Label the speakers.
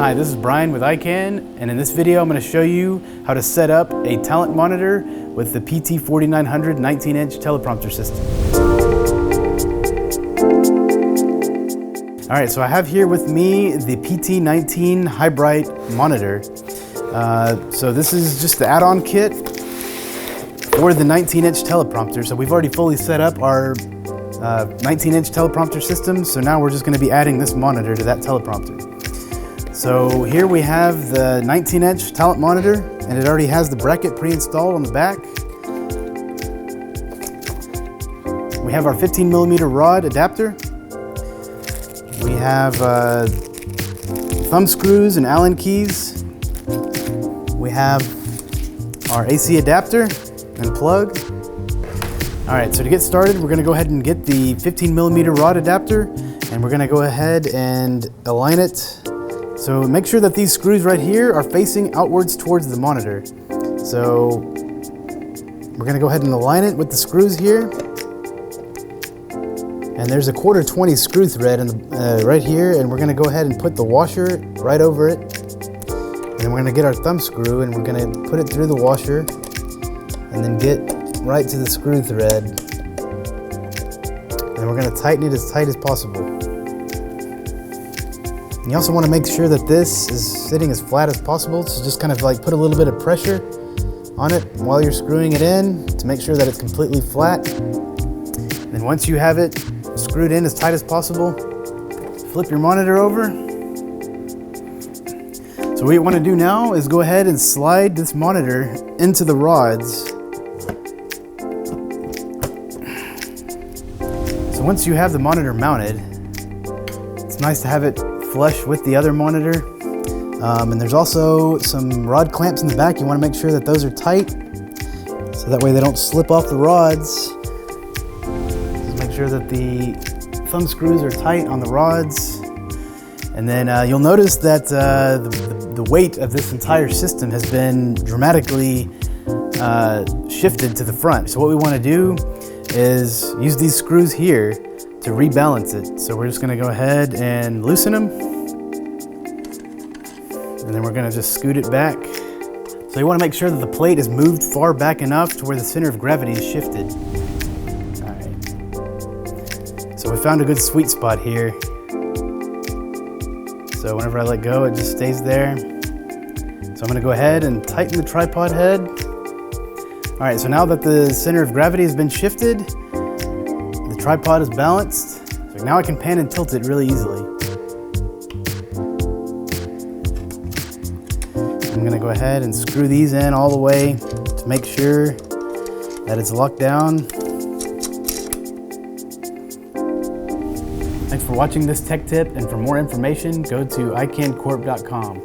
Speaker 1: Hi, this is Brian with Ikan, and in this video I'm going to show you how to set up a talent monitor with the PT4900 19-inch teleprompter system. Alright, so I have here with me the PT19 High Bright monitor. So this is just the add-on kit for the 19-inch teleprompter. So we've already fully set up our 19-inch teleprompter system, so now we're just going to be adding this monitor to that teleprompter. So here we have the 19-inch talent monitor, and it already has the bracket pre-installed on the back. We have our 15mm rod adapter. We have thumb screws and Allen keys. We have our AC adapter and plug. All right, so to get started, we're gonna go ahead and get the 15mm rod adapter, and we're gonna go ahead and align it. So make sure that these screws right here are facing outwards towards the monitor. So we're gonna go ahead and align it with the screws here. And there's a 1/4-20 screw thread right here, and we're gonna go ahead and put the washer right over it. And we're gonna get our thumb screw and we're gonna put it through the washer and then get right to the screw thread. And we're gonna tighten it as tight as possible. You also want to make sure that this is sitting as flat as possible, so just kind of like put a little bit of pressure on it while you're screwing it in to make sure that it's completely flat. And then once you have it screwed in as tight as possible, flip your monitor over. So what you want to do now is go ahead and slide this monitor into the rods. So once you have the monitor mounted, it's nice to have it flush with the other monitor. And there's also some rod clamps in the back. You want to make sure that those are tight, so that way they don't slip off the rods. Just make sure that the thumb screws are tight on the rods. And then you'll notice that the weight of this entire system has been dramatically shifted to the front. So what we want to do is use these screws here to rebalance it. So we're just gonna go ahead and loosen them. And then we're gonna just scoot it back. So you wanna make sure that the plate is moved far back enough to where the center of gravity is shifted. All right. So we found a good sweet spot here. So whenever I let go, it just stays there. So I'm gonna go ahead and tighten the tripod head. All right, so now that the center of gravity has been shifted, the tripod is balanced, so now I can pan and tilt it really easily. I'm gonna go ahead and screw these in all the way to make sure that it's locked down. Thanks for watching this tech tip, and for more information, go to ikancorp.com.